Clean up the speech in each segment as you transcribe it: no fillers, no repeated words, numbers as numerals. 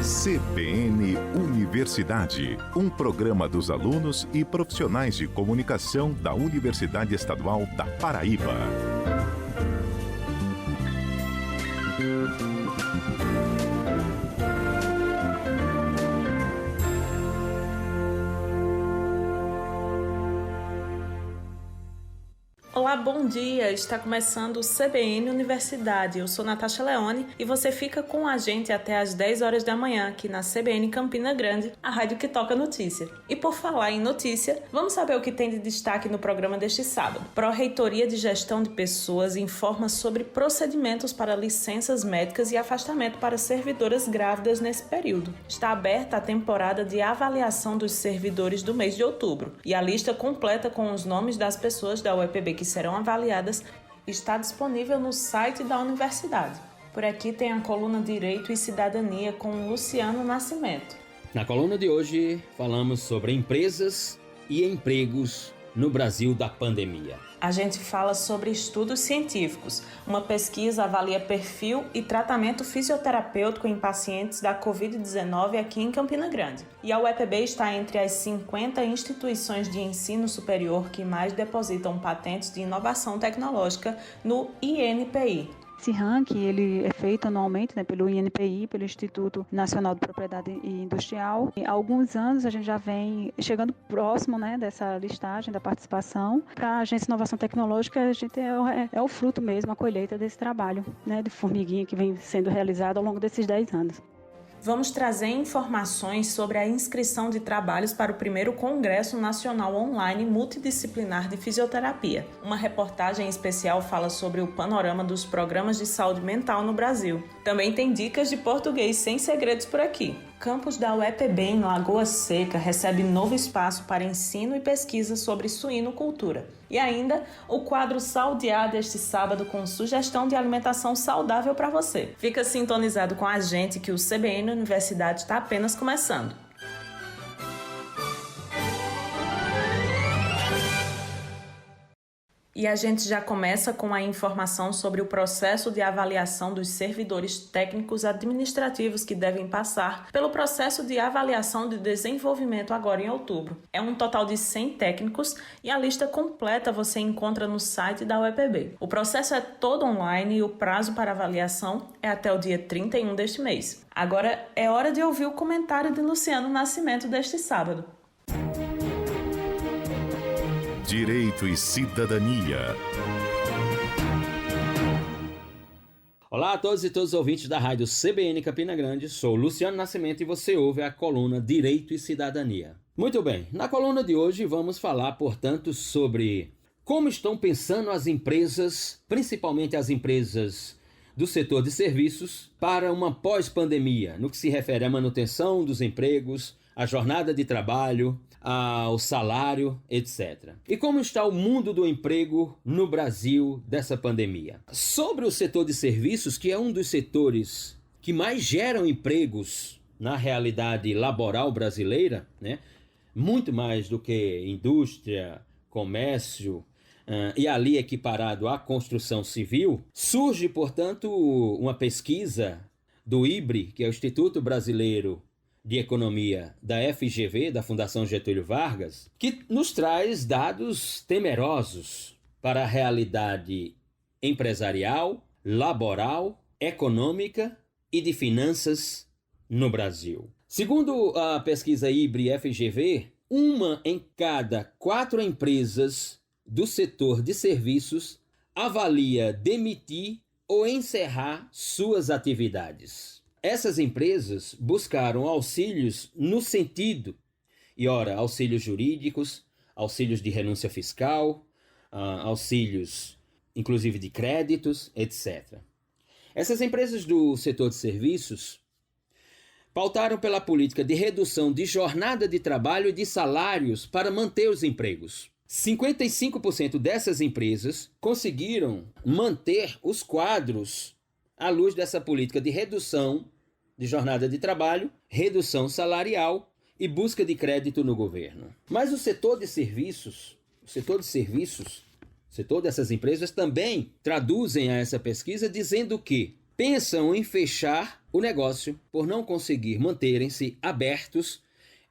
CBN Universidade, um programa dos alunos e profissionais de comunicação da Universidade Estadual da Paraíba. Olá, bom dia! Está começando o CBN Universidade. Eu sou Natasha Leone e você fica com a gente até às 10 horas da manhã aqui na CBN Campina Grande, a rádio que toca notícia. E por falar em notícia, vamos saber o que tem de destaque no programa deste sábado. Pró-Reitoria de Gestão de Pessoas informa sobre procedimentos para licenças médicas e afastamento para servidoras grávidas nesse período. Está aberta a temporada de avaliação dos servidores do mês de outubro e a lista completa com os nomes das pessoas da UEPB que serão avaliadas está disponível no site da universidade. Por aqui tem a coluna Direito e Cidadania com Luciano Nascimento. Na coluna de hoje falamos sobre empresas e empregos no Brasil da pandemia. A gente fala sobre estudos científicos. Uma pesquisa avalia perfil e tratamento fisioterapêutico em pacientes da Covid-19 aqui em Campina Grande. E a UEPB está entre as 50 instituições de ensino superior que mais depositam patentes de inovação tecnológica no INPI. Esse ranking ele é feito anualmente, pelo INPI, pelo Instituto Nacional de Propriedade Industrial. E há alguns anos a gente já vem chegando próximo dessa listagem da participação. Para a Agência de Inovação Tecnológica, a gente é o fruto mesmo, a colheita desse trabalho de formiguinha que vem sendo realizado ao longo desses 10 anos. Vamos trazer informações sobre a inscrição de trabalhos para o primeiro Congresso Nacional Online Multidisciplinar de Fisioterapia. Uma reportagem especial fala sobre o panorama dos programas de saúde mental no Brasil. Também tem dicas de português sem segredos por aqui. Campus da UEPB em Lagoa Seca recebe novo espaço para ensino e pesquisa sobre suinocultura. E ainda, o quadro Saudear deste sábado com sugestão de alimentação saudável para você. Fica sintonizado com a gente que o CBN Universidade está apenas começando. E a gente já começa com a informação sobre o processo de avaliação dos servidores técnicos administrativos que devem passar pelo processo de avaliação de desenvolvimento agora em outubro. É um total de 100 técnicos e a lista completa você encontra no site da UEPB. O processo é todo online e o prazo para avaliação é até o dia 31 deste mês. Agora é hora de ouvir o comentário de Luciano Nascimento deste sábado. Direito e Cidadania. Olá a todos e todos os ouvintes da rádio CBN Campina Grande, sou Luciano Nascimento e você ouve a coluna Direito e Cidadania. Muito bem, na coluna de hoje vamos falar, portanto, sobre como estão pensando as empresas, principalmente as empresas do setor de serviços, para uma pós-pandemia, no que se refere à manutenção dos empregos, à jornada de trabalho, ao salário, etc. E como está o mundo do emprego no Brasil dessa pandemia? Sobre o setor de serviços, que é um dos setores que mais geram empregos na realidade laboral brasileira, muito mais do que indústria, comércio, e ali equiparado à construção civil, surge, portanto, uma pesquisa do IBRE, que é o Instituto Brasileiro de Economia da FGV, da Fundação Getúlio Vargas, que nos traz dados temerosos para a realidade empresarial, laboral, econômica e de finanças no Brasil. Segundo a pesquisa IBRE-FGV, 1 em cada 4 empresas do setor de serviços avalia demitir ou encerrar suas atividades. Essas empresas buscaram auxílios no sentido, auxílios jurídicos, auxílios de renúncia fiscal, auxílios inclusive de créditos, etc. Essas empresas do setor de serviços pautaram pela política de redução de jornada de trabalho e de salários para manter os empregos. 55% dessas empresas conseguiram manter os quadros à luz dessa política de redução de jornada de trabalho, redução salarial e busca de crédito no governo. Mas o setor dessas empresas também traduzem a essa pesquisa dizendo que pensam em fechar o negócio por não conseguir manterem-se abertos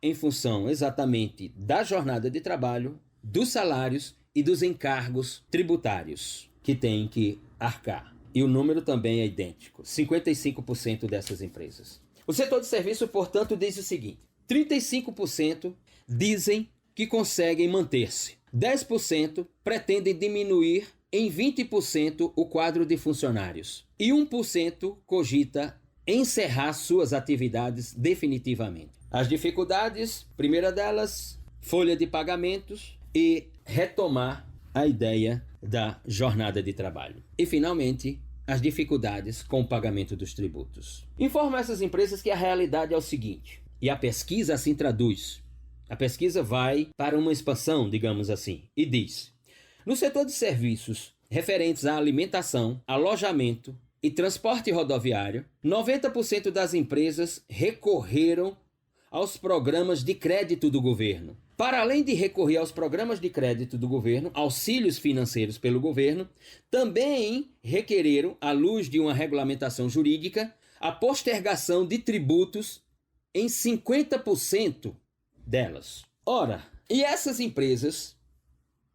em função exatamente da jornada de trabalho, dos salários e dos encargos tributários que têm que arcar. E o número também é idêntico, 55% dessas empresas. O setor de serviço, portanto, diz o seguinte: 35% dizem que conseguem manter-se, 10% pretendem diminuir em 20% o quadro de funcionários e 1% cogita encerrar suas atividades definitivamente. As dificuldades, primeira delas, folha de pagamentos e retomar a ideia da jornada de trabalho. E, finalmente, as dificuldades com o pagamento dos tributos. Informo essas empresas que a realidade é o seguinte, e a pesquisa assim traduz. A pesquisa vai para uma expansão, digamos assim, e diz: no setor de serviços referentes à alimentação, alojamento e transporte rodoviário, 90% das empresas recorreram aos programas de crédito do governo. Para além de recorrer aos programas de crédito do governo, auxílios financeiros pelo governo, também requereram, à luz de uma regulamentação jurídica, a postergação de tributos em 50% delas. Ora, e essas empresas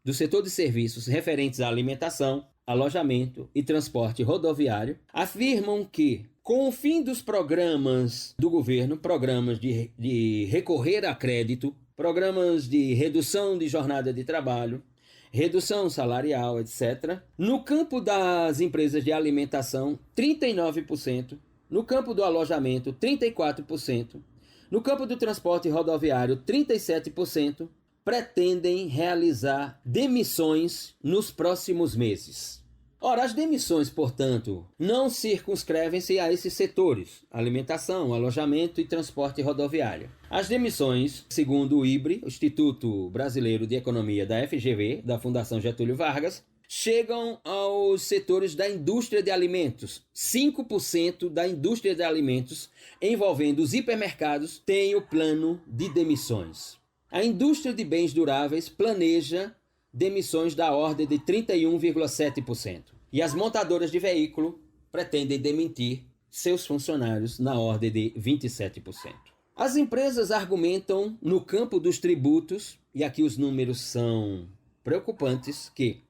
do setor de serviços referentes à alimentação, alojamento e transporte rodoviário afirmam que, com o fim dos programas do governo, programas de recorrer a crédito, programas de redução de jornada de trabalho, redução salarial, etc., no campo das empresas de alimentação, 39%, no campo do alojamento, 34%, no campo do transporte rodoviário, 37%, pretendem realizar demissões nos próximos meses. Ora, as demissões, portanto, não circunscrevem-se a esses setores: alimentação, alojamento e transporte rodoviário. As demissões, segundo o IBRE, o Instituto Brasileiro de Economia da FGV, da Fundação Getúlio Vargas, chegam aos setores da indústria de alimentos. 5% da indústria de alimentos, envolvendo os hipermercados, tem o plano de demissões. A indústria de bens duráveis planeja demissões da ordem de 31,7%. E as montadoras de veículo pretendem demitir seus funcionários na ordem de 27%. As empresas argumentam no campo dos tributos, e aqui os números são preocupantes, que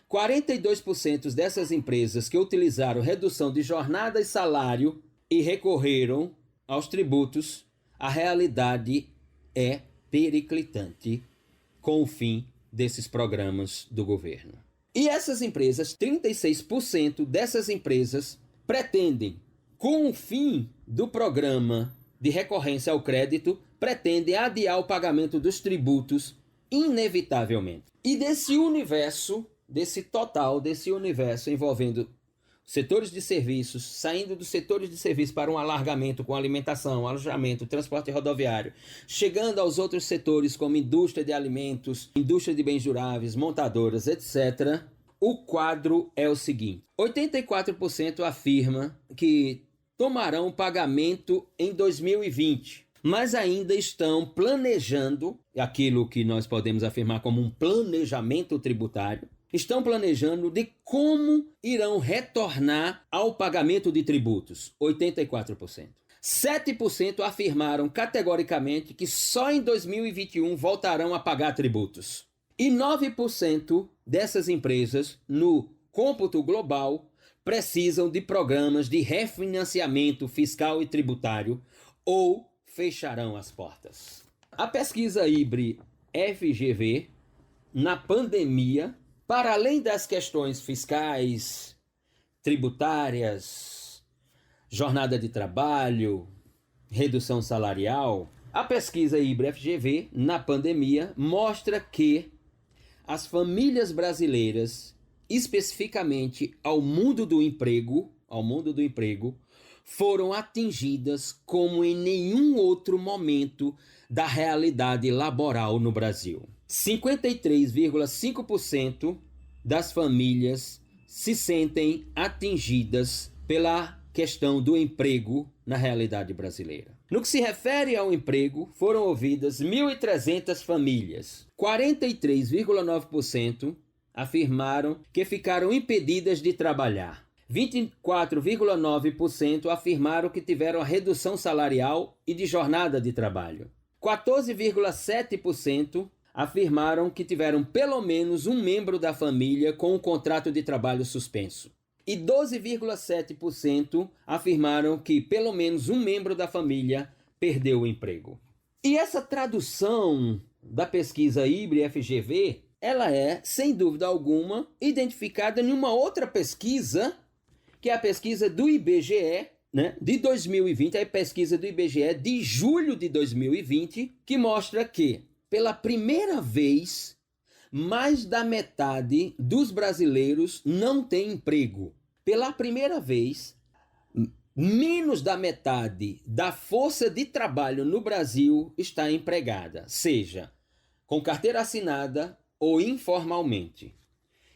42% dessas empresas que utilizaram redução de jornada e salário e recorreram aos tributos, a realidade é periclitante com o fim desses programas do governo. E essas empresas, 36% dessas empresas pretendem, com o fim do programa de recorrência ao crédito, pretendem adiar o pagamento dos tributos inevitavelmente. E desse universo envolvendo setores de serviços, saindo dos setores de serviços para um alargamento com alimentação, alojamento, transporte rodoviário, chegando aos outros setores como indústria de alimentos, indústria de bens duráveis, montadoras, etc., o quadro é o seguinte: 84% afirma que tomarão pagamento em 2020, mas ainda estão planejando aquilo que nós podemos afirmar como um planejamento tributário. Estão planejando de como irão retornar ao pagamento de tributos, 84%. 7% afirmaram categoricamente que só em 2021 voltarão a pagar tributos. E 9% dessas empresas, no cômputo global, precisam de programas de refinanciamento fiscal e tributário ou fecharão as portas. A pesquisa IBRE FGV, na pandemia, para além das questões fiscais, tributárias, jornada de trabalho, redução salarial, a pesquisa IBRE-FGV, na pandemia, mostra que as famílias brasileiras, especificamente ao mundo do emprego, foram atingidas como em nenhum outro momento da realidade laboral no Brasil. 53,5% das famílias se sentem atingidas pela questão do emprego na realidade brasileira. No que se refere ao emprego, foram ouvidas 1.300 famílias. 43,9% afirmaram que ficaram impedidas de trabalhar. 24,9% afirmaram que tiveram a redução salarial e de jornada de trabalho. 14,7% afirmaram que tiveram pelo menos um membro da família com um contrato de trabalho suspenso. E 12,7% afirmaram que pelo menos um membro da família perdeu o emprego. E essa tradução da pesquisa IBRE-FGV, ela é, sem dúvida alguma, identificada em uma outra pesquisa, que é a pesquisa do IBGE, de 2020, a pesquisa do IBGE de julho de 2020, que mostra que, pela primeira vez, mais da metade dos brasileiros não tem emprego. Pela primeira vez, menos da metade da força de trabalho no Brasil está empregada, seja com carteira assinada ou informalmente.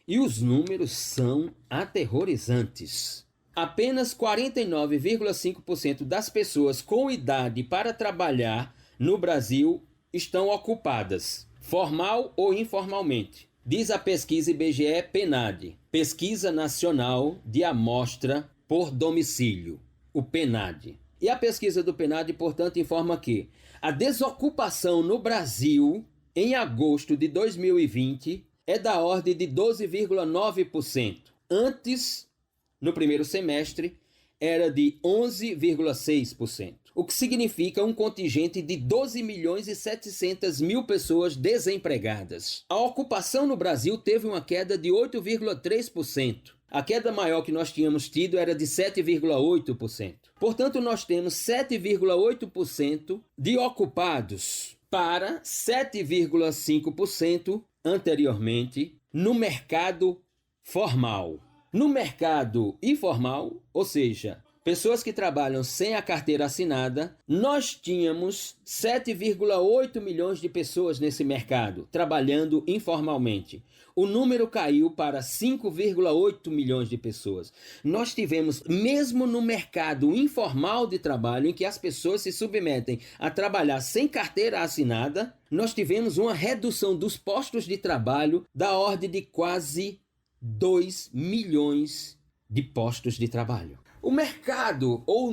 E os números são aterrorizantes. Apenas 49,5% das pessoas com idade para trabalhar no Brasil estão ocupadas, formal ou informalmente, diz a pesquisa IBGE PNAD, Pesquisa Nacional de Amostra por Domicílio, o PNAD. E a pesquisa do PNAD, portanto, informa que a desocupação no Brasil, em agosto de 2020, é da ordem de 12,9%. Antes, no primeiro semestre, era de 11,6%. O que significa um contingente de 12 milhões e 700 mil pessoas desempregadas. A ocupação no Brasil teve uma queda de 8,3%. A queda maior que nós tínhamos tido era de 7,8%. Portanto, nós temos 7,8% de ocupados para 7,5% anteriormente no mercado formal. No mercado informal, ou seja, pessoas que trabalham sem a carteira assinada, nós tínhamos 7,8 milhões de pessoas nesse mercado, trabalhando informalmente. O número caiu para 5,8 milhões de pessoas. Nós tivemos, mesmo no mercado informal de trabalho, em que as pessoas se submetem a trabalhar sem carteira assinada, nós tivemos uma redução dos postos de trabalho da ordem de quase 2 milhões de postos de trabalho. O mercado, ou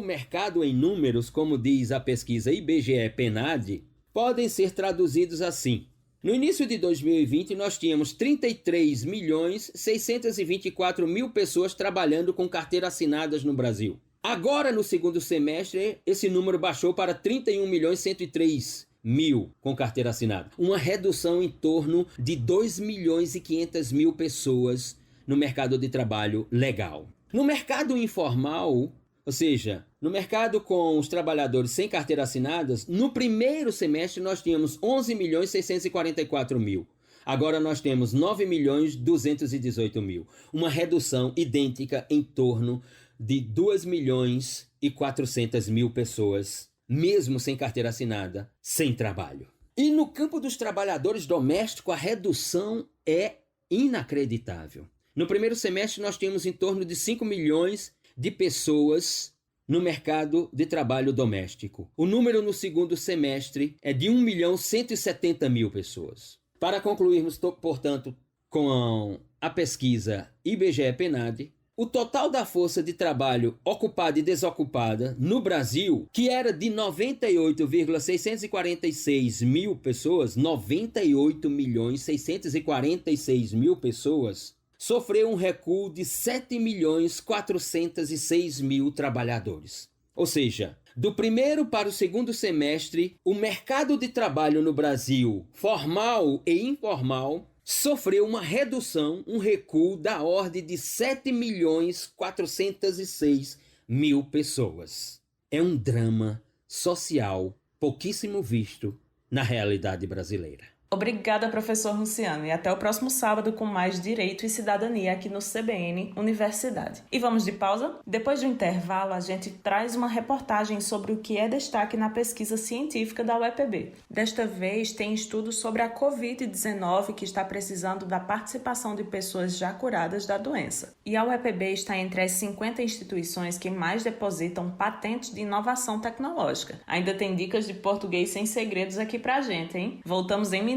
mercado em números, como diz a pesquisa IBGE-PNAD, podem ser traduzidos assim. No início de 2020, nós tínhamos 33.624.000 pessoas trabalhando com carteira assinadas no Brasil. Agora, no segundo semestre, esse número baixou para 31.103.000 com carteira assinada. Uma redução em torno de 2.500.000 pessoas no mercado de trabalho legal. No mercado informal, ou seja, no mercado com os trabalhadores sem carteira assinadas, no primeiro semestre nós tínhamos 11.644.000. Agora nós temos 9.218.000. Uma redução idêntica em torno de 2.400.000 pessoas, mesmo sem carteira assinada, sem trabalho. E no campo dos trabalhadores domésticos, a redução é inacreditável. No primeiro semestre, nós tínhamos em torno de 5 milhões de pessoas no mercado de trabalho doméstico. O número no segundo semestre é de 1.170.000 pessoas. Para concluirmos, portanto, com a pesquisa IBGE-PNAD, o total da força de trabalho ocupada e desocupada no Brasil, que era de 98,646.000 pessoas, 98.646.000 pessoas, sofreu um recuo de 7.406.000 trabalhadores. Ou seja, do primeiro para o segundo semestre, o mercado de trabalho no Brasil, formal e informal, sofreu uma redução, um recuo da ordem de 7.406.000 pessoas. É um drama social pouquíssimo visto na realidade brasileira. Obrigada, professor Luciano, e até o próximo sábado com mais Direito e Cidadania aqui no CBN Universidade. E vamos de pausa? Depois do intervalo, a gente traz uma reportagem sobre o que é destaque na pesquisa científica da UEPB. Desta vez, tem estudos sobre a Covid-19 que está precisando da participação de pessoas já curadas da doença. E a UEPB está entre as 50 instituições que mais depositam patentes de inovação tecnológica. Ainda tem dicas de português sem segredos aqui pra gente, hein? Voltamos em minutos.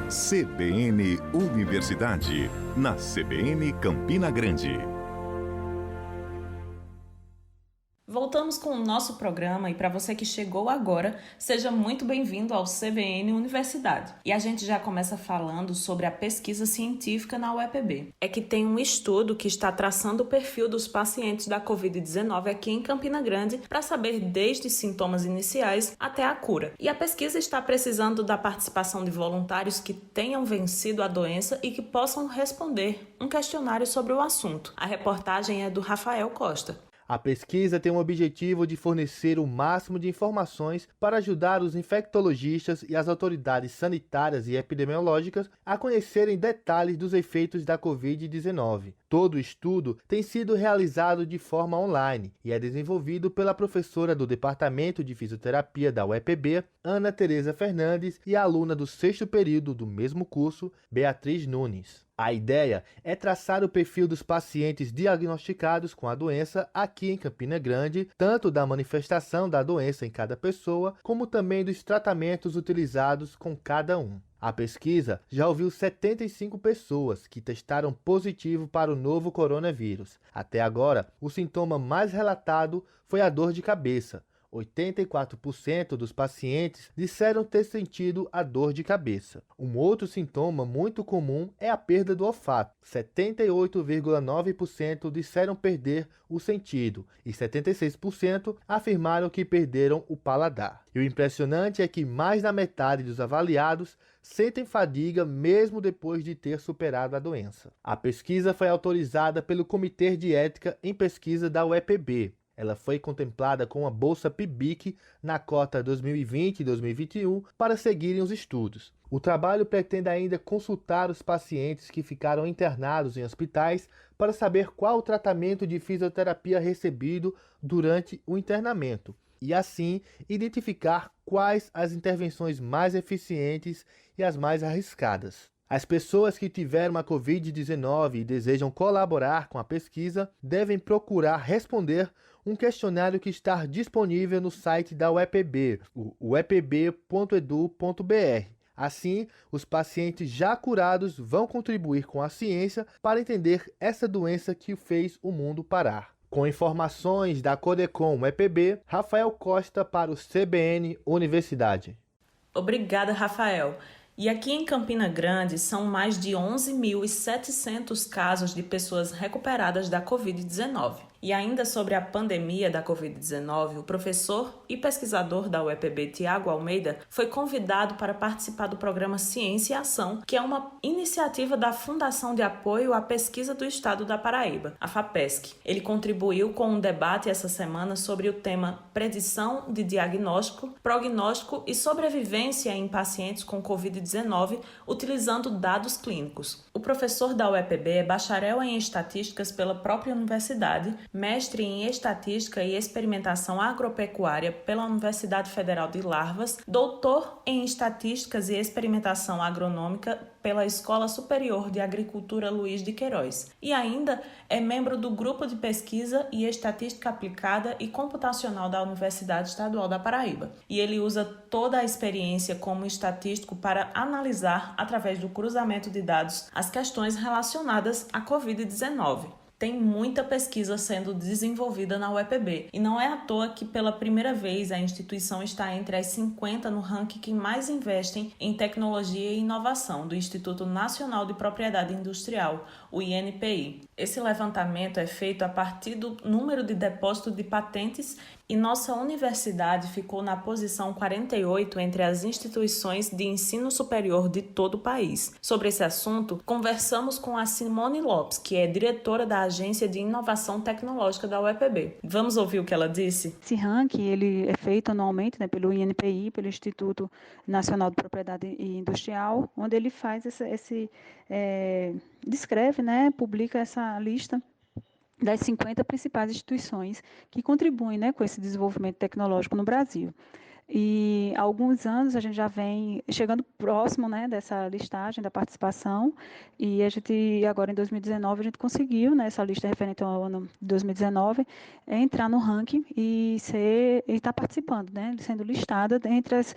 CBN Universidade, na CBN Campina Grande. Voltamos com o nosso programa e para você que chegou agora, seja muito bem-vindo ao CBN Universidade. E a gente já começa falando sobre a pesquisa científica na UEPB. É que tem um estudo que está traçando o perfil dos pacientes da Covid-19 aqui em Campina Grande para saber desde sintomas iniciais até a cura. E a pesquisa está precisando da participação de voluntários que tenham vencido a doença e que possam responder um questionário sobre o assunto. A reportagem é do Rafael Costa. A pesquisa tem o objetivo de fornecer o máximo de informações para ajudar os infectologistas e as autoridades sanitárias e epidemiológicas a conhecerem detalhes dos efeitos da Covid-19. Todo o estudo tem sido realizado de forma online e é desenvolvido pela professora do Departamento de Fisioterapia da UEPB, Ana Tereza Fernandes, e a aluna do 6º período do mesmo curso, Beatriz Nunes. A ideia é traçar o perfil dos pacientes diagnosticados com a doença aqui em Campina Grande, tanto da manifestação da doença em cada pessoa, como também dos tratamentos utilizados com cada um. A pesquisa já ouviu 75 pessoas que testaram positivo para o novo coronavírus. Até agora, o sintoma mais relatado foi a dor de cabeça. 84% dos pacientes disseram ter sentido a dor de cabeça. Um outro sintoma muito comum é a perda do olfato. 78,9% disseram perder o sentido e 76% afirmaram que perderam o paladar. E o impressionante é que mais da metade dos avaliados sentem fadiga mesmo depois de ter superado a doença. A pesquisa foi autorizada pelo Comitê de Ética em Pesquisa da UEPB. Ela foi contemplada com a Bolsa PIBIC na cota 2020 e 2021 para seguirem os estudos. O trabalho pretende ainda consultar os pacientes que ficaram internados em hospitais para saber qual o tratamento de fisioterapia recebido durante o internamento e, assim, identificar quais as intervenções mais eficientes e as mais arriscadas. As pessoas que tiveram a Covid-19 e desejam colaborar com a pesquisa devem procurar responder um questionário que está disponível no site da UEPB, o uepb.edu.br. Assim, os pacientes já curados vão contribuir com a ciência para entender essa doença que fez o mundo parar. Com informações da Codecom UEPB, Rafael Costa para o CBN Universidade. Obrigada, Rafael. E aqui em Campina Grande são mais de 11.700 casos de pessoas recuperadas da Covid-19. E ainda sobre a pandemia da Covid-19, o professor e pesquisador da UEPB, Tiago Almeida, foi convidado para participar do programa Ciência e Ação, que é uma iniciativa da Fundação de Apoio à Pesquisa do Estado da Paraíba, a FAPESC. Ele contribuiu com um debate essa semana sobre o tema Predição de Diagnóstico, Prognóstico e Sobrevivência em Pacientes com Covid-19, utilizando dados clínicos. O professor da UEPB é bacharel em Estatísticas pela própria universidade, mestre em Estatística e Experimentação Agropecuária pela Universidade Federal de Lavras, doutor em Estatísticas e Experimentação Agronômica pela Escola Superior de Agricultura Luiz de Queiroz e ainda é membro do Grupo de Pesquisa e Estatística Aplicada e Computacional da Universidade Estadual da Paraíba. E ele usa toda a experiência como estatístico para analisar, através do cruzamento de dados, as questões relacionadas à Covid-19. Tem muita pesquisa sendo desenvolvida na UEPB e não é à toa que pela primeira vez a instituição está entre as 50 no ranking que mais investem em tecnologia e inovação do Instituto Nacional de Propriedade Industrial, o INPI. Esse levantamento é feito a partir do número de depósito de patentes e nossa universidade ficou na posição 48 entre as instituições de ensino superior de todo o país. Sobre esse assunto, conversamos com a Simone Lopes, que é diretora da Agência de Inovação Tecnológica da UEPB. Vamos ouvir o que ela disse? Esse ranking ele é feito anualmente, né, pelo INPI, pelo Instituto Nacional de Propriedade Industrial, onde ele faz descreve, né, publica essa lista das 50 principais instituições que contribuem, né, com esse desenvolvimento tecnológico no Brasil. E há alguns anos a gente já vem chegando próximo, né, dessa listagem da participação, e a gente, agora em 2019, a gente conseguiu, né, essa lista referente ao ano de 2019, entrar no ranking e estar participando, né, sendo listada entre as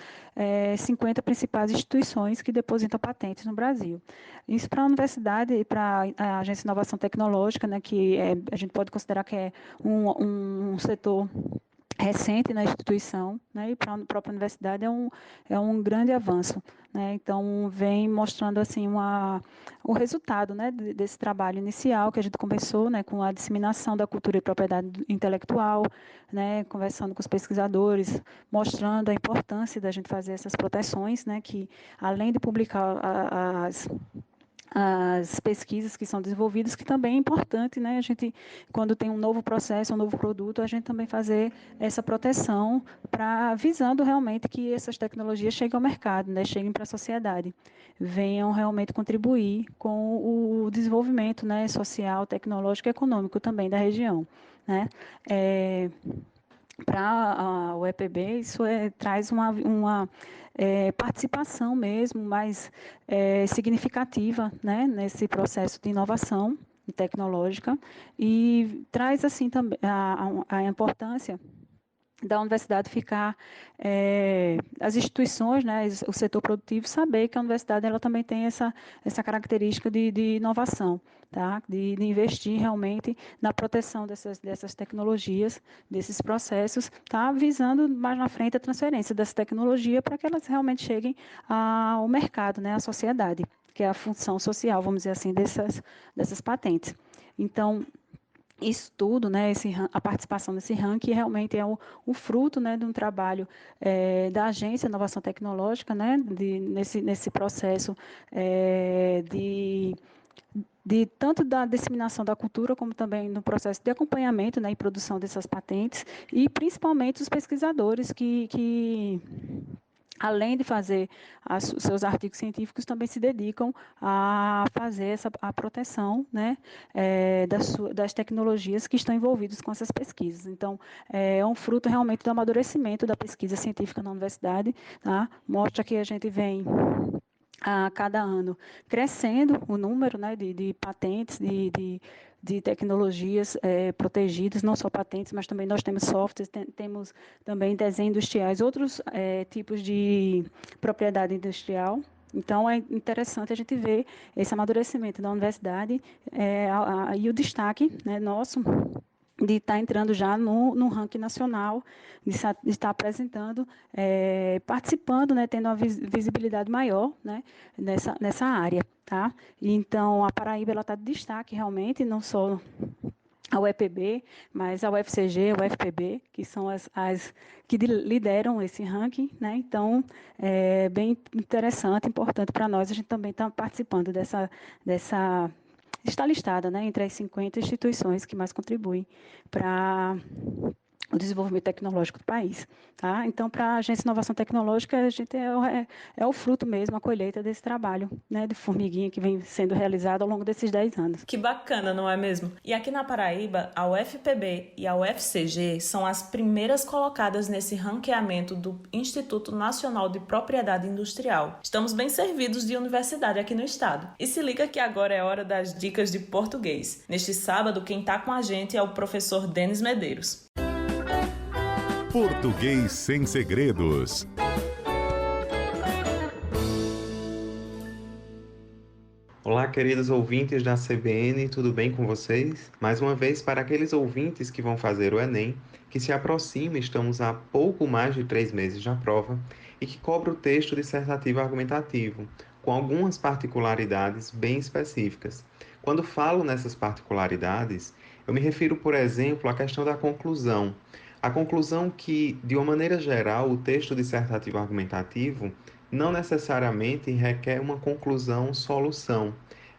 50 principais instituições que depositam patentes no Brasil. Isso para a universidade e para a Agência de Inovação Tecnológica, né, que a gente pode considerar que é um setor recente na instituição, né, e para a própria universidade é um grande avanço, né. Então vem mostrando assim o resultado, né, desse trabalho inicial que a gente começou, né, com a disseminação da cultura e propriedade intelectual, né, conversando com os pesquisadores, mostrando a importância da gente fazer essas proteções, né, que além de publicar as pesquisas que são desenvolvidas, que também é importante, né? A gente, quando tem um novo processo, um novo produto, a gente também fazer essa proteção visando realmente que essas tecnologias cheguem ao mercado, né? Cheguem para a sociedade, venham realmente contribuir com o desenvolvimento, né, social, tecnológico e econômico também da região, né? Para o EPB, isso traz uma participação mesmo mais significativa, né, nesse processo de inovação tecnológica e traz assim também a importância da universidade ficar, as instituições, né, o setor produtivo, saber que a universidade ela também tem essa característica de inovação, tá? De investir realmente na proteção dessas tecnologias, desses processos, tá? Visando mais na frente a transferência dessa tecnologia para que elas realmente cheguem ao mercado, né, à sociedade, que é a função social, vamos dizer assim, dessas patentes. Então, isso tudo, né, a participação nesse ranking realmente é o fruto, né, de um trabalho da Agência de Inovação Tecnológica, né, nesse processo de tanto da disseminação da cultura, como também no processo de acompanhamento, né, e produção dessas patentes, e principalmente os pesquisadores que além de fazer os seus artigos científicos, também se dedicam a fazer a proteção, né, das tecnologias que estão envolvidas com essas pesquisas. Então, é um fruto realmente do amadurecimento da pesquisa científica na universidade, tá? Mostra que a gente vem a cada ano crescendo o número, né, de patentes, de tecnologias protegidas, não só patentes, mas também nós temos softwares, temos também desenhos industriais, outros tipos de propriedade industrial. Então, é interessante a gente ver esse amadurecimento da universidade e o destaque, né, nosso de estar entrando já no ranking nacional, de estar apresentando, participando, né, tendo uma visibilidade maior, né, nessa área, tá? E então, a Paraíba está de destaque realmente, não só a UEPB, mas a UFCG, a UFPB, que são as que lideram esse ranking, né? Então, é bem interessante, importante para nós, a gente também está participando está listada, né, entre as 50 instituições que mais contribuem para o desenvolvimento tecnológico do país, tá? Então, para a Agência de Inovação Tecnológica, a gente é o fruto mesmo, a colheita desse trabalho, né, de formiguinha que vem sendo realizado ao longo desses 10 anos. Que bacana, não é mesmo? E aqui na Paraíba, a UFPB e a UFCG são as primeiras colocadas nesse ranqueamento do Instituto Nacional de Propriedade Industrial. Estamos bem servidos de universidade aqui no estado. E se liga que agora é hora das dicas de português. Neste sábado, quem está com a gente é o professor Denis Medeiros. Português sem segredos. Olá, queridos ouvintes da CBN, tudo bem com vocês? Mais uma vez, para aqueles ouvintes que vão fazer o Enem, que se aproxima, estamos há pouco mais de 3 meses da prova, e que cobra o texto dissertativo argumentativo, com algumas particularidades bem específicas. Quando falo nessas particularidades, eu me refiro, por exemplo, à questão da conclusão. A conclusão que, de uma maneira geral, o texto dissertativo argumentativo não necessariamente requer uma conclusão-solução.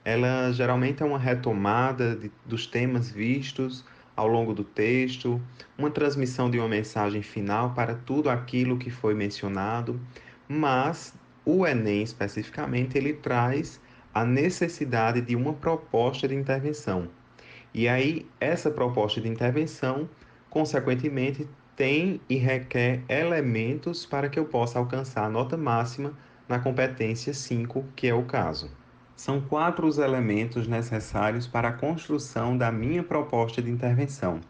Ela geralmente é uma retomada dos temas vistos ao longo do texto, uma transmissão de uma mensagem final para tudo aquilo que foi mencionado, mas o Enem, especificamente, ele traz a necessidade de uma proposta de intervenção. E aí, essa proposta de intervenção, consequentemente, tem e requer elementos para que eu possa alcançar a nota máxima na competência 5, que é o caso. São 4 os elementos necessários para a construção da minha proposta de intervenção.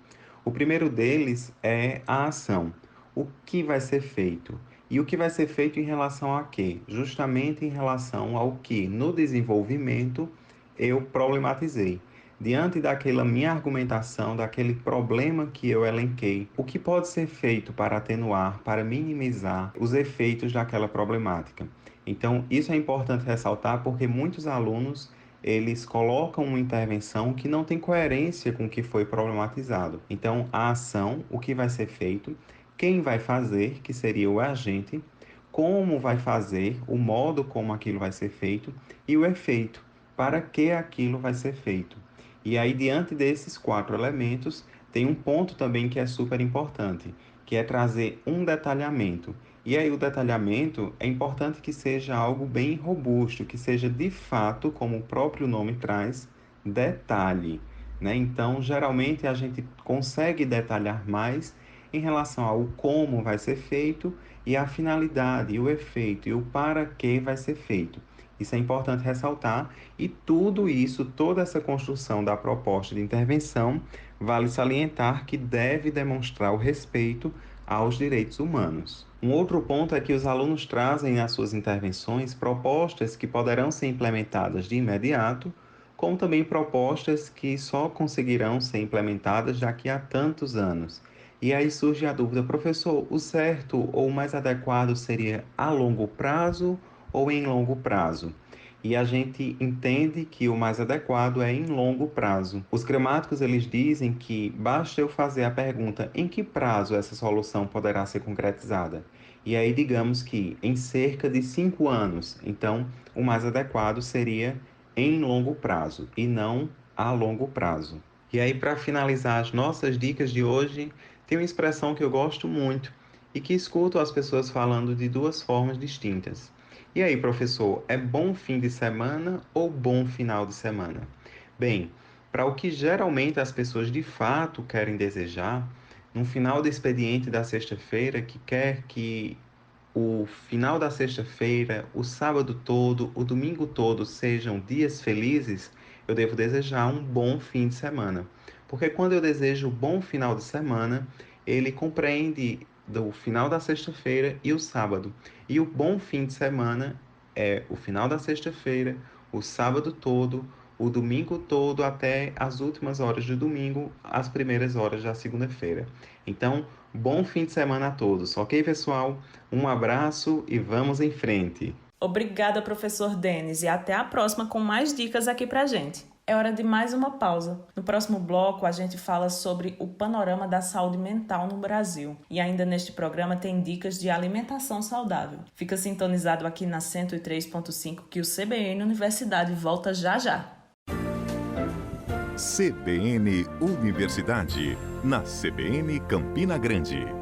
O primeiro deles é a ação. O que vai ser feito? E o que vai ser feito em relação a quê? Justamente em relação ao que, no desenvolvimento, eu problematizei. Diante daquela minha argumentação, daquele problema que eu elenquei, o que pode ser feito para atenuar, para minimizar os efeitos daquela problemática? Então, isso é importante ressaltar porque muitos alunos, eles colocam uma intervenção que não tem coerência com o que foi problematizado. Então, a ação, o que vai ser feito, quem vai fazer, que seria o agente, como vai fazer, o modo como aquilo vai ser feito e o efeito, para que aquilo vai ser feito. E aí, diante desses 4 elementos, tem um ponto também que é super importante, que é trazer um detalhamento. E aí o detalhamento é importante que seja algo bem robusto, que seja de fato, como o próprio nome traz, detalhe, né? Então, geralmente a gente consegue detalhar mais em relação ao como vai ser feito e a finalidade, e o efeito e o para que vai ser feito. Isso é importante ressaltar e tudo isso, toda essa construção da proposta de intervenção, vale salientar que deve demonstrar o respeito aos direitos humanos. Um outro ponto é que os alunos trazem nas suas intervenções propostas que poderão ser implementadas de imediato, como também propostas que só conseguirão ser implementadas daqui a tantos anos. E aí surge a dúvida, professor, o certo ou o mais adequado seria a longo prazo ou em longo prazo? E a gente entende que o mais adequado é em longo prazo. Os gramáticos, eles dizem que basta eu fazer a pergunta em que prazo essa solução poderá ser concretizada. E aí digamos que em cerca de 5 anos. Então, o mais adequado seria em longo prazo e não a longo prazo. E aí, para finalizar as nossas dicas de hoje, tem uma expressão que eu gosto muito e que escuto as pessoas falando de 2 formas distintas. E aí, professor, é bom fim de semana ou bom final de semana? Bem, para o que geralmente as pessoas de fato querem desejar, no final do expediente da sexta-feira, que quer que o final da sexta-feira, o sábado todo, o domingo todo sejam dias felizes, eu devo desejar um bom fim de semana. Porque quando eu desejo um bom final de semana, ele compreende do final da sexta-feira e o sábado. E o bom fim de semana é o final da sexta-feira, o sábado todo, o domingo todo até as últimas horas do domingo, as primeiras horas da segunda-feira. Então, bom fim de semana a todos, ok, pessoal? Um abraço e vamos em frente. Obrigada, professor Denis, e até a próxima com mais dicas aqui pra gente. É hora de mais uma pausa. No próximo bloco, a gente fala sobre o panorama da saúde mental no Brasil. E ainda neste programa tem dicas de alimentação saudável. Fica sintonizado aqui na 103.5 que o CBN Universidade volta já já. CBN Universidade, na CBN Campina Grande.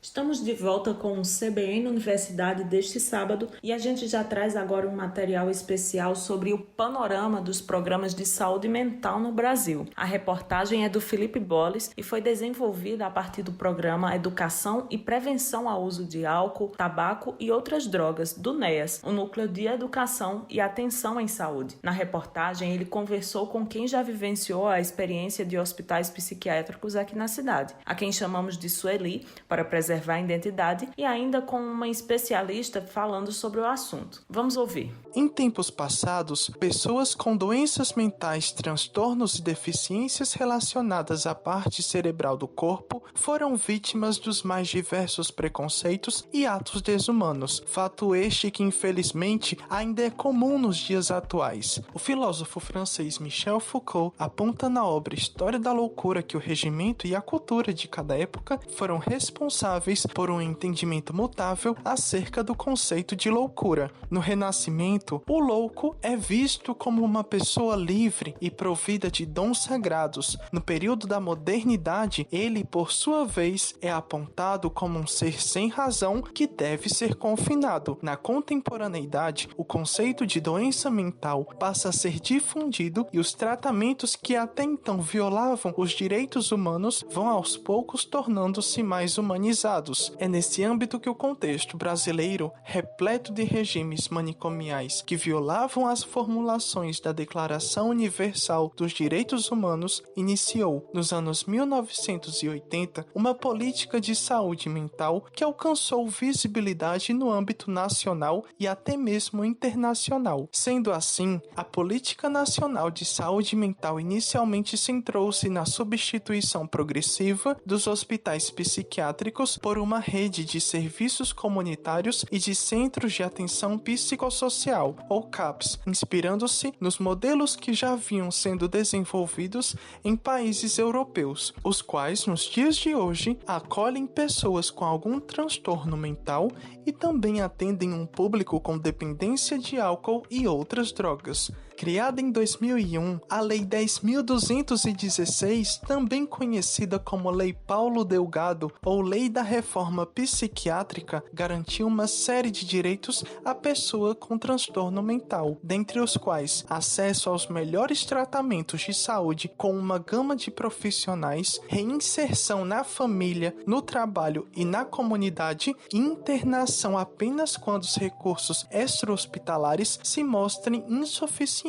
Estamos de volta com o CBN Universidade deste sábado e a gente já traz agora um material especial sobre o panorama dos programas de saúde mental no Brasil. A reportagem é do Felipe Bolles e foi desenvolvida a partir do programa Educação e Prevenção ao Uso de Álcool, Tabaco e Outras Drogas, do NEAS, o Núcleo de Educação e Atenção em Saúde. Na reportagem, ele conversou com quem já vivenciou a experiência de hospitais psiquiátricos aqui na cidade, a quem chamamos de Sueli, para preservar a identidade, e ainda com uma especialista falando sobre o assunto. Vamos ouvir. Em tempos passados, pessoas com doenças mentais, transtornos e deficiências relacionadas à parte cerebral do corpo foram vítimas dos mais diversos preconceitos e atos desumanos, fato este que infelizmente ainda é comum nos dias atuais. O filósofo francês Michel Foucault aponta na obra História da Loucura que o regimento e a cultura de cada época foram responsáveis depois por um entendimento mutável acerca do conceito de loucura. No Renascimento, o louco é visto como uma pessoa livre e provida de dons sagrados. No período da modernidade, ele, por sua vez, é apontado como um ser sem razão que deve ser confinado. Na contemporaneidade, o conceito de doença mental passa a ser difundido e os tratamentos que até então violavam os direitos humanos vão aos poucos tornando-se mais humanizados. É nesse âmbito que o contexto brasileiro, repleto de regimes manicomiais que violavam as formulações da Declaração Universal dos Direitos Humanos, iniciou, nos anos 1980, uma política de saúde mental que alcançou visibilidade no âmbito nacional e até mesmo internacional. Sendo assim, a Política Nacional de Saúde Mental inicialmente centrou-se na substituição progressiva dos hospitais psiquiátricos por uma rede de serviços comunitários e de centros de atenção psicossocial, ou CAPS, inspirando-se nos modelos que já vinham sendo desenvolvidos em países europeus, os quais, nos dias de hoje, acolhem pessoas com algum transtorno mental e também atendem um público com dependência de álcool e outras drogas. Criada em 2001, a Lei 10.216, também conhecida como Lei Paulo Delgado ou Lei da Reforma Psiquiátrica, garantiu uma série de direitos à pessoa com transtorno mental, dentre os quais acesso aos melhores tratamentos de saúde com uma gama de profissionais, reinserção na família, no trabalho e na comunidade e internação apenas quando os recursos extra-hospitalares se mostrem insuficientes,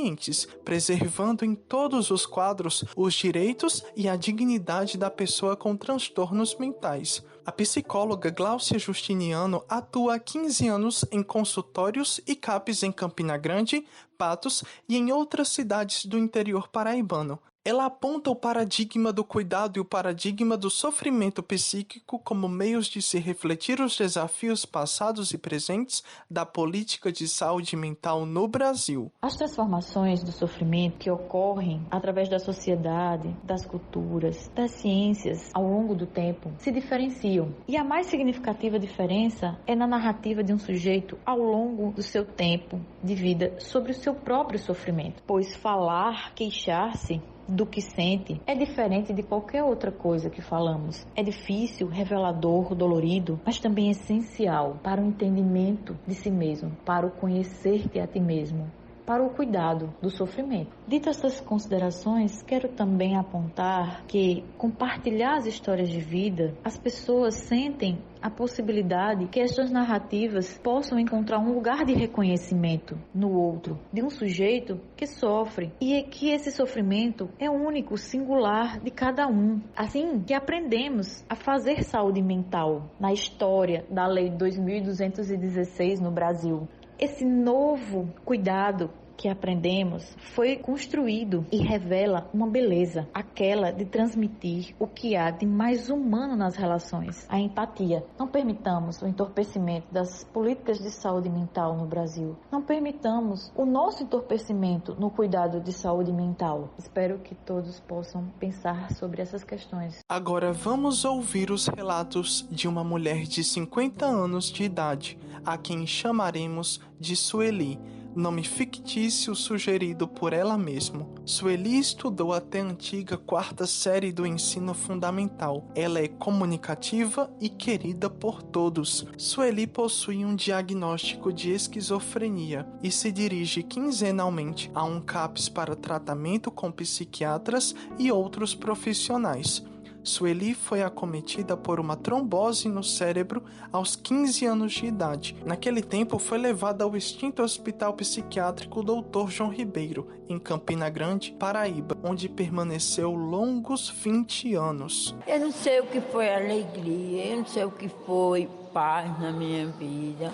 preservando em todos os quadros os direitos e a dignidade da pessoa com transtornos mentais. A psicóloga Gláucia Justiniano atua há 15 anos em consultórios e CAPs em Campina Grande, Patos e em outras cidades do interior paraibano. Ela aponta o paradigma do cuidado e o paradigma do sofrimento psíquico como meios de se refletir os desafios passados e presentes da política de saúde mental no Brasil. As transformações do sofrimento que ocorrem através da sociedade, das culturas, das ciências ao longo do tempo se diferenciam. E a mais significativa diferença é na narrativa de um sujeito ao longo do seu tempo de vida sobre o seu próprio sofrimento. Pois falar, queixar-se do que sente é diferente de qualquer outra coisa que falamos. É difícil, revelador, dolorido, mas também essencial para o entendimento de si mesmo, para o conhecer-te a ti mesmo, para o cuidado do sofrimento. Ditas essas considerações, quero também apontar que compartilhar as histórias de vida, as pessoas sentem a possibilidade que estas narrativas possam encontrar um lugar de reconhecimento no outro, de um sujeito que sofre, e é que esse sofrimento é único, singular de cada um. Assim que aprendemos a fazer saúde mental na história da Lei 2216 no Brasil. Esse novo cuidado que aprendemos foi construído e revela uma beleza, aquela de transmitir o que há de mais humano nas relações, a empatia. Não permitamos o entorpecimento das políticas de saúde mental no Brasil. Não permitamos o nosso entorpecimento no cuidado de saúde mental. Espero que todos possam pensar sobre essas questões. Agora vamos ouvir os relatos de uma mulher de 50 anos de idade, a quem chamaremos de Sueli, nome fictício sugerido por ela mesma. Sueli estudou até a antiga 4ª série do ensino fundamental. Ela é comunicativa e querida por todos. Sueli possui um diagnóstico de esquizofrenia e se dirige quinzenalmente a um CAPS para tratamento com psiquiatras e outros profissionais. Sueli foi acometida por uma trombose no cérebro aos 15 anos de idade. Naquele tempo, foi levada ao extinto Hospital Psiquiátrico Dr. João Ribeiro, em Campina Grande, Paraíba, onde permaneceu longos 20 anos. Eu não sei o que foi alegria, eu não sei o que foi paz na minha vida,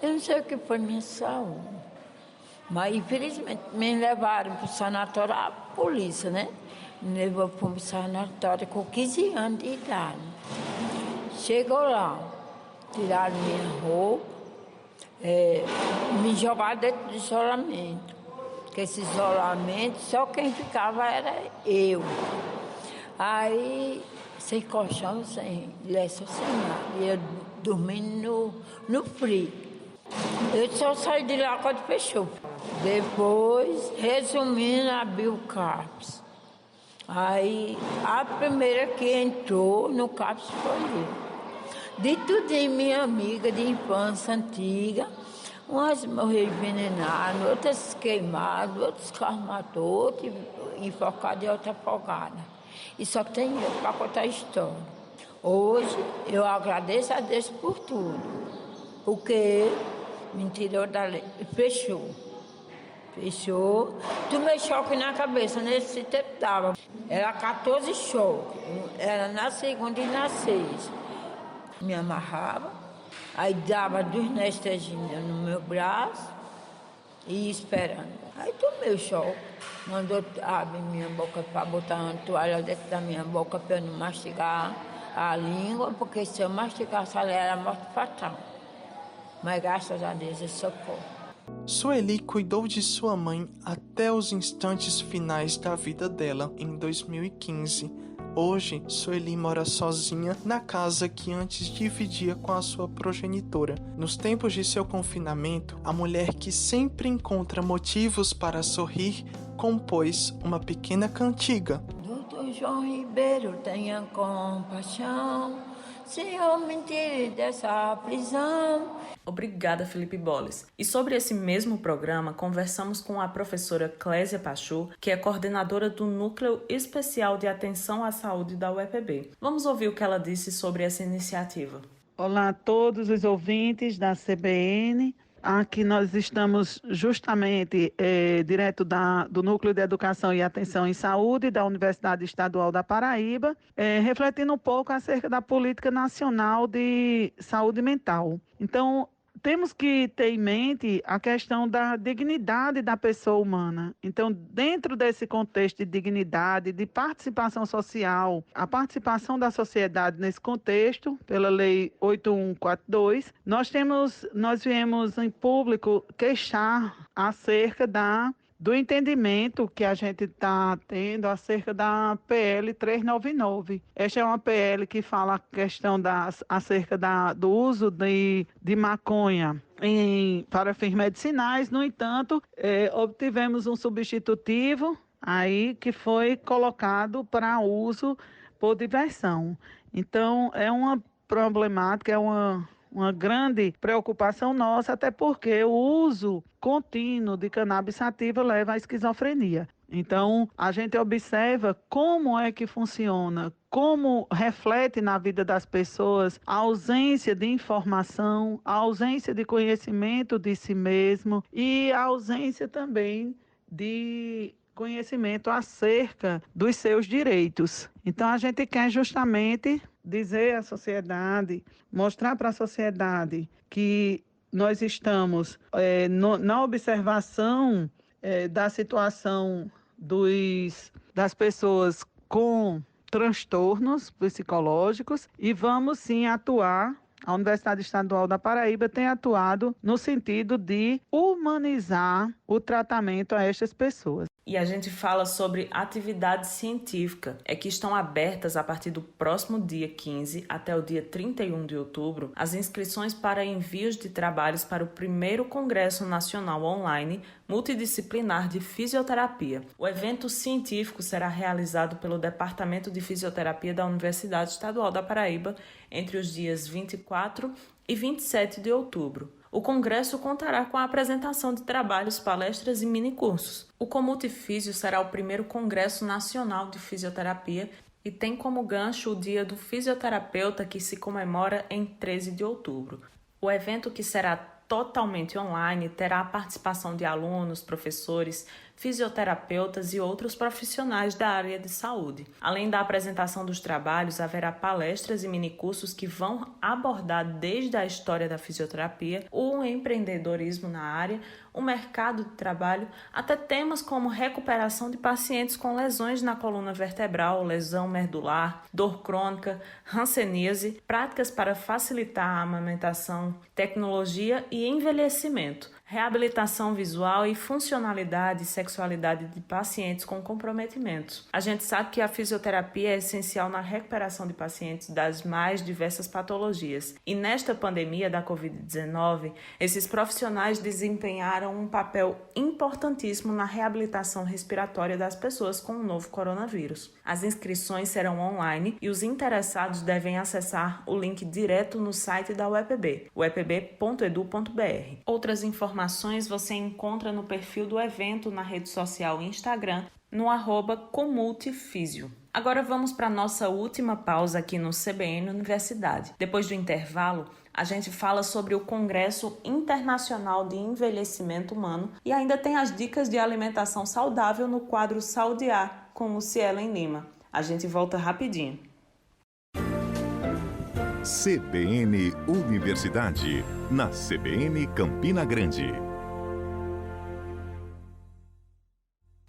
eu não sei o que foi minha saúde. Mas, infelizmente, me levaram para o sanatório, a polícia, né? Me levou para o sanatório com 15 anos de idade. Chegou lá, tiraram minha roupa, me jogaram dentro do isolamento. Porque esse isolamento, só quem ficava era eu. Aí sem colchão, sem lenço, sem nada. E eu dormindo no frio. Eu só saí de lá quando fechou. Depois, resumindo, abri o CAPS. Aí, a primeira que entrou no CAPS foi eu. De tudo em minha amiga de infância antiga, umas morreram envenenadas, outras queimadas, outros carros matou, outros enfocados e outra afogada. E só que tem eu para contar a história. Hoje, eu agradeço a Deus por tudo, porque me tirou da lei, fechou. Tomei choque na cabeça, nesse tempo dava. Era 14 choques, era na segunda e na sexta. Me amarrava, aí dava 2 anestesias no meu braço e ia esperando. Aí tomei o choque, mandou abrir minha boca para botar uma toalha dentro da minha boca para eu não mastigar a língua, porque se eu mastigasse ela era morte fatal. Mas graças a Deus eu socorro. Sueli cuidou de sua mãe até os instantes finais da vida dela em 2015. Hoje, Sueli mora sozinha na casa que antes dividia com a sua progenitora. Nos tempos de seu confinamento, a mulher que sempre encontra motivos para sorrir compôs uma pequena cantiga. Doutor João Ribeiro, tenha compaixão, Senhor, me tire dessa prisão. Obrigada, Felipe Boles. E sobre esse mesmo programa, conversamos com a professora Clésia Pachu, que é coordenadora do Núcleo Especial de Atenção à Saúde da UEPB. Vamos ouvir o que ela disse sobre essa iniciativa. Olá a todos os ouvintes da CBN. Aqui nós estamos justamente direto do Núcleo de Educação e Atenção em Saúde da Universidade Estadual da Paraíba, refletindo um pouco acerca da Política Nacional de Saúde Mental. Então, temos que ter em mente a questão da dignidade da pessoa humana. Então, dentro desse contexto de dignidade, de participação social, a participação da sociedade nesse contexto, pela Lei 8142, nós viemos em público queixar acerca do entendimento que a gente está tendo acerca da PL 399. Esta é uma PL que fala a questão acerca do uso de maconha para fins medicinais. No entanto, obtivemos um substitutivo aí que foi colocado para uso por diversão. Então, é uma problemática, é uma grande preocupação nossa, até porque o uso contínuo de cannabis sativa leva à esquizofrenia. Então, a gente observa como é que funciona, como reflete na vida das pessoas a ausência de informação, a ausência de conhecimento de si mesmo e a ausência também de conhecimento acerca dos seus direitos. Então, a gente quer justamente dizer à sociedade, mostrar para a sociedade que nós estamos na observação da situação das pessoas com transtornos psicológicos e vamos sim atuar. A Universidade Estadual da Paraíba tem atuado no sentido de humanizar o tratamento a estas pessoas. E a gente fala sobre atividade científica, que estão abertas a partir do próximo dia 15 até o dia 31 de outubro, as inscrições para envios de trabalhos para o primeiro Congresso Nacional Online Multidisciplinar de Fisioterapia. O evento científico será realizado pelo Departamento de Fisioterapia da Universidade Estadual da Paraíba entre os dias 24 e 27 de outubro. O congresso contará com a apresentação de trabalhos, palestras e minicursos. O Comultifísio será o primeiro Congresso Nacional de Fisioterapia e tem como gancho o Dia do Fisioterapeuta, que se comemora em 13 de outubro. O evento, que será totalmente online, terá a participação de alunos, professores, fisioterapeutas e outros profissionais da área de saúde. Além da apresentação dos trabalhos, haverá palestras e minicursos que vão abordar desde a história da fisioterapia, o empreendedorismo na área, o mercado de trabalho, até temas como recuperação de pacientes com lesões na coluna vertebral, lesão medular, dor crônica, hanseníase, práticas para facilitar a amamentação, tecnologia e envelhecimento, reabilitação visual e funcionalidade e sexualidade de pacientes com comprometimentos. A gente sabe que a fisioterapia é essencial na recuperação de pacientes das mais diversas patologias. E nesta pandemia da Covid-19, esses profissionais desempenharam um papel importantíssimo na reabilitação respiratória das pessoas com o novo coronavírus. As inscrições serão online e os interessados devem acessar o link direto no site da UEPB, uepb.edu.br. Outras informações você encontra no perfil do evento na rede social Instagram, no @comultifísio. Agora vamos para a nossa última pausa aqui no CBN Universidade. Depois do intervalo, a gente fala sobre o Congresso Internacional de Envelhecimento Humano e ainda tem as dicas de alimentação saudável no quadro Saudear, com Lucielen Lima. A gente volta rapidinho. CBN Universidade, na CBN Campina Grande.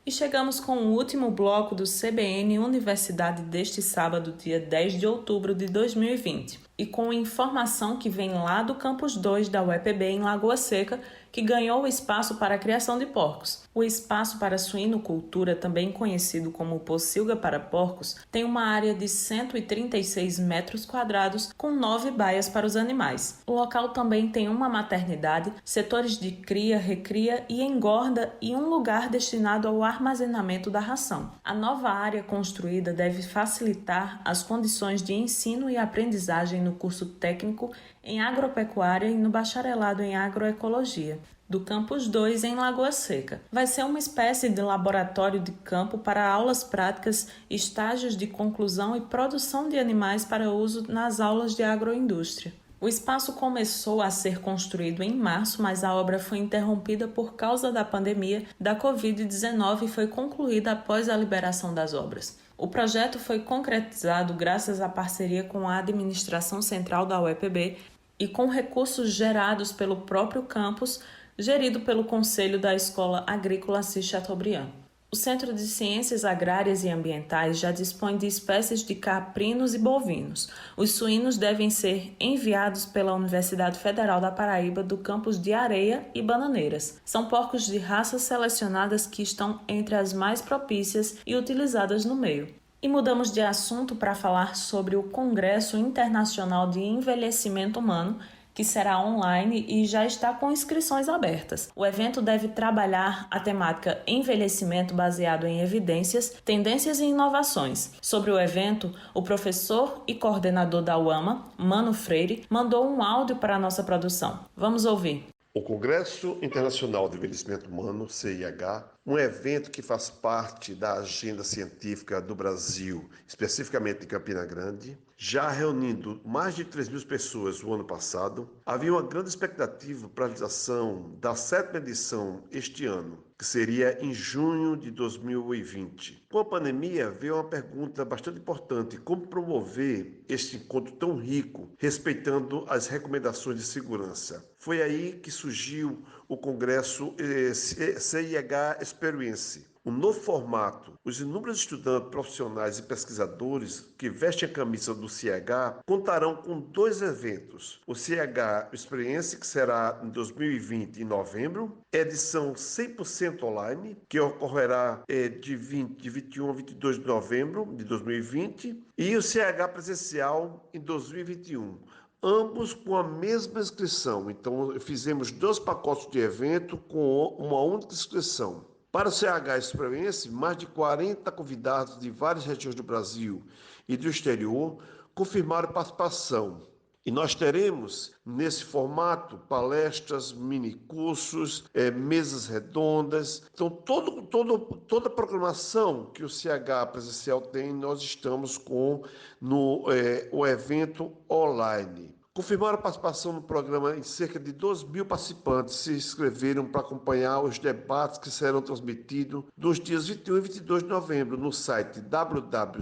E chegamos com o último bloco do CBN Universidade deste sábado, dia 10 de outubro de 2020. E com informação que vem lá do Campus 2 da UEPB em Lagoa Seca, que ganhou o espaço para a criação de porcos. O espaço para suinocultura, também conhecido como pocilga para porcos, tem uma área de 136 metros quadrados com 9 baias para os animais. O local também tem uma maternidade, setores de cria, recria e engorda e um lugar destinado ao armazenamento da ração. A nova área construída deve facilitar as condições de ensino e aprendizagem no curso técnico em agropecuária e no bacharelado em agroecologia, do Campus 2 em Lagoa Seca. Vai ser uma espécie de laboratório de campo para aulas práticas, estágios de conclusão e produção de animais para uso nas aulas de agroindústria. O espaço começou a ser construído em março, mas a obra foi interrompida por causa da pandemia da Covid-19 e foi concluída após a liberação das obras. O projeto foi concretizado graças à parceria com a administração central da UEPB e com recursos gerados pelo próprio campus, gerido pelo Conselho da Escola Agrícola Assis Chateaubriand. O Centro de Ciências Agrárias e Ambientais já dispõe de espécies de caprinos e bovinos. Os suínos devem ser enviados pela Universidade Federal da Paraíba do campus de Areia e Bananeiras. São porcos de raças selecionadas que estão entre as mais propícias e utilizadas no meio. E mudamos de assunto para falar sobre o Congresso Internacional de Envelhecimento Humano, que será online e já está com inscrições abertas. O evento deve trabalhar a temática envelhecimento baseado em evidências, tendências e inovações. Sobre o evento, o professor e coordenador da UAMA, Mano Freire, mandou um áudio para a nossa produção. Vamos ouvir. O Congresso Internacional de Envelhecimento Humano, CIH, um evento que faz parte da agenda científica do Brasil, especificamente de Campina Grande, já reunindo mais de 3.000 pessoas no ano passado, havia uma grande expectativa para a realização da 7ª edição este ano, que seria em junho de 2020. Com a pandemia, veio uma pergunta bastante importante: como promover este encontro tão rico, respeitando as recomendações de segurança? Foi aí que surgiu o Congresso CIH Experience. Um novo formato. Os inúmeros estudantes, profissionais e pesquisadores que vestem a camisa do CIH contarão com 2 eventos. O CIH Experience, que será em 2020, em novembro, edição 100% online, que ocorrerá de 21 a 22 de novembro de 2020, e o CIH presencial em 2021. Ambos com a mesma inscrição. Então, fizemos 2 pacotes de evento com uma única inscrição. Para o CIH Experience, mais de 40 convidados de várias regiões do Brasil e do exterior confirmaram participação. E nós teremos, nesse formato, palestras, minicursos, mesas redondas. Então, toda a programação que o CIH presencial tem, nós estamos com o evento online. Confirmaram a participação no programa em cerca de 2.000 participantes se inscreveram para acompanhar os debates que serão transmitidos nos dias 21 e 22 de novembro no site www.cih.com.br,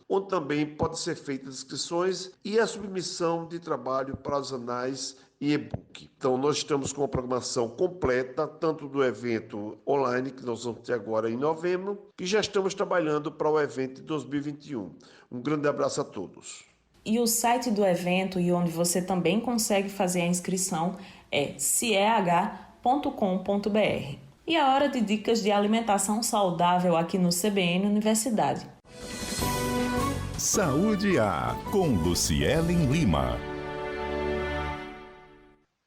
onde também podem ser feitas inscrições e a submissão de trabalho para os anais e e-book. Então, nós estamos com a programação completa, tanto do evento online, que nós vamos ter agora em novembro, e já estamos trabalhando para o evento de 2021. Um grande abraço a todos. E o site do evento e onde você também consegue fazer a inscrição é cieh.com.br. E a hora de dicas de alimentação saudável aqui no CBN Universidade. Saúde A, com Lucielen Lima.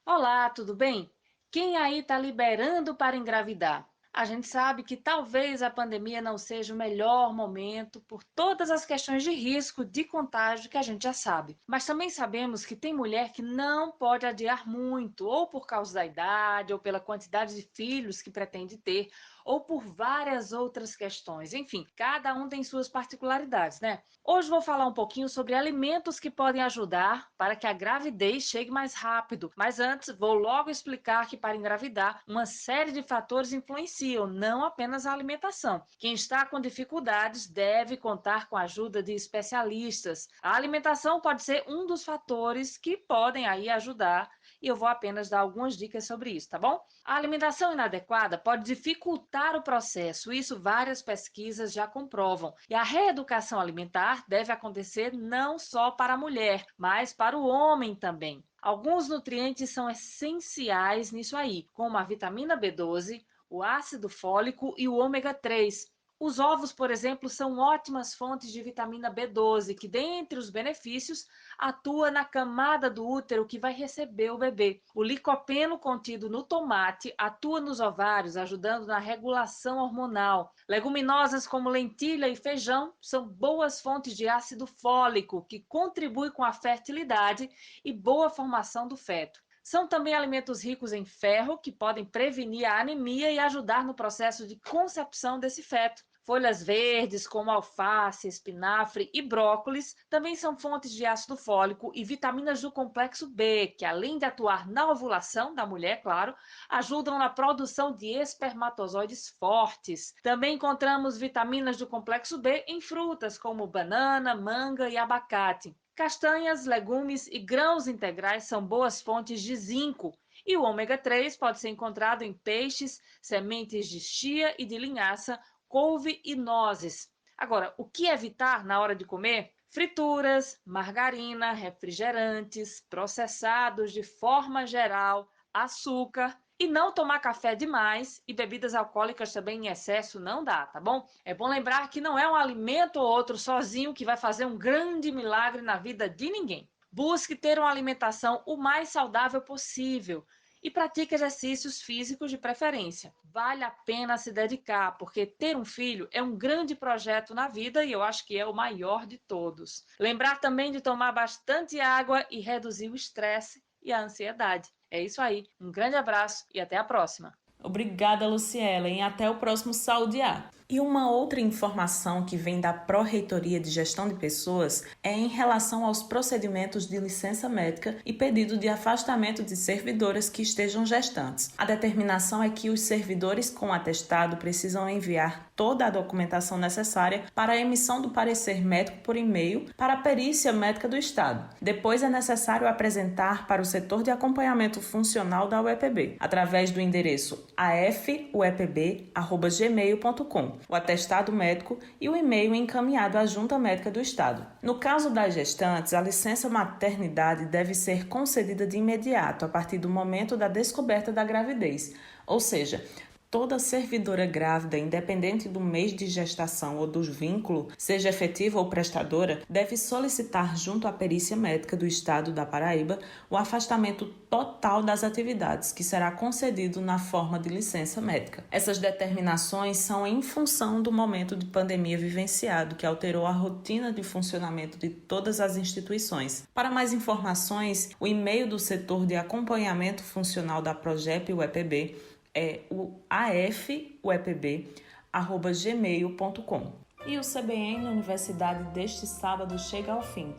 Olá, tudo bem? Quem aí está liberando para engravidar? A gente sabe que talvez a pandemia não seja o melhor momento por todas as questões de risco de contágio que a gente já sabe. Mas também sabemos que tem mulher que não pode adiar muito, ou por causa da idade, ou pela quantidade de filhos que pretende ter, ou por várias outras questões. Enfim, cada um tem suas particularidades, né? Hoje vou falar um pouquinho sobre alimentos que podem ajudar para que a gravidez chegue mais rápido. Mas antes, vou logo explicar que para engravidar, uma série de fatores influenciam, não apenas a alimentação. Quem está com dificuldades deve contar com a ajuda de especialistas. A alimentação pode ser um dos fatores que podem aí ajudar, e eu vou apenas dar algumas dicas sobre isso, tá bom? A alimentação inadequada pode dificultar o processo, isso várias pesquisas já comprovam. E a reeducação alimentar deve acontecer não só para a mulher, mas para o homem também. Alguns nutrientes são essenciais nisso aí, como a vitamina B12, o ácido fólico e o ômega 3. Os ovos, por exemplo, são ótimas fontes de vitamina B12, que, dentre os benefícios, atua na camada do útero que vai receber o bebê. O licopeno contido no tomate atua nos ovários, ajudando na regulação hormonal. Leguminosas como lentilha e feijão são boas fontes de ácido fólico, que contribui com a fertilidade e boa formação do feto. São também alimentos ricos em ferro, que podem prevenir a anemia e ajudar no processo de concepção desse feto. Folhas verdes, como alface, espinafre e brócolis, também são fontes de ácido fólico e vitaminas do complexo B, que além de atuar na ovulação da mulher, claro, ajudam na produção de espermatozoides fortes. Também encontramos vitaminas do complexo B em frutas, como banana, manga e abacate. Castanhas, legumes e grãos integrais são boas fontes de zinco. E o ômega 3 pode ser encontrado em peixes, sementes de chia e de linhaça, couve e nozes. Agora, o que evitar na hora de comer? Frituras, margarina, refrigerantes, processados de forma geral, açúcar e não tomar café demais e bebidas alcoólicas também em excesso não dá, tá bom? É bom lembrar que não é um alimento ou outro sozinho que vai fazer um grande milagre na vida de ninguém. Busque ter uma alimentação o mais saudável possível e pratique exercícios físicos de preferência. Vale a pena se dedicar, porque ter um filho é um grande projeto na vida e eu acho que é o maior de todos. Lembrar também de tomar bastante água e reduzir o estresse e a ansiedade. É isso aí, um grande abraço e até a próxima. Obrigada, Lucielen, e até o próximo Saúde A. E uma outra informação que vem da Pró-Reitoria de Gestão de Pessoas é em relação aos procedimentos de licença médica e pedido de afastamento de servidoras que estejam gestantes. A determinação é que os servidores com atestado precisam enviar toda a documentação necessária para a emissão do parecer médico por e-mail para a perícia médica do Estado. Depois é necessário apresentar para o setor de acompanhamento funcional da UEPB, através do endereço afuepb@gmail.com. o atestado médico e o e-mail encaminhado à Junta Médica do Estado. No caso das gestantes, a licença maternidade deve ser concedida de imediato, a partir do momento da descoberta da gravidez, ou seja, toda servidora grávida, independente do mês de gestação ou do vínculo, seja efetiva ou prestadora, deve solicitar junto à Perícia Médica do Estado da Paraíba o afastamento total das atividades, que será concedido na forma de licença médica. Essas determinações são em função do momento de pandemia vivenciado, que alterou a rotina de funcionamento de todas as instituições. Para mais informações, o e-mail do setor de acompanhamento funcional da Progep UEPB é o afuepb@gmail.com. E o CBN Universidade deste sábado chega ao fim.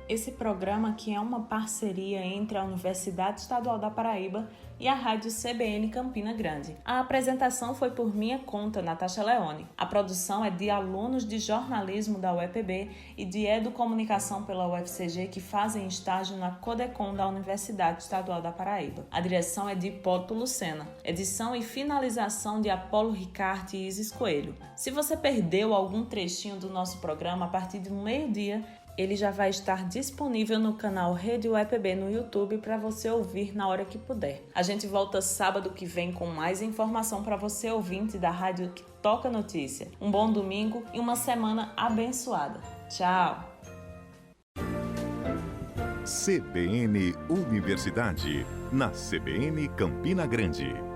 Esse programa que é uma parceria entre a Universidade Estadual da Paraíba e a Rádio CBN Campina Grande. A apresentação foi por minha conta, Natasha Leone. A produção é de alunos de jornalismo da UEPB e de educomunicação pela UFCG que fazem estágio na Codecom da Universidade Estadual da Paraíba. A direção é de Hipólito Lucena. Edição e finalização de Apolo Ricarte e Isis Coelho. Se você perdeu algum trechinho do nosso programa a partir do meio-dia, ele já vai estar disponível no canal Rede UEPB no YouTube para você ouvir na hora que puder. A gente volta sábado que vem com mais informação para você, ouvinte da Rádio que Toca Notícia. Um bom domingo e uma semana abençoada. Tchau! CBN Universidade, na CBN Campina Grande.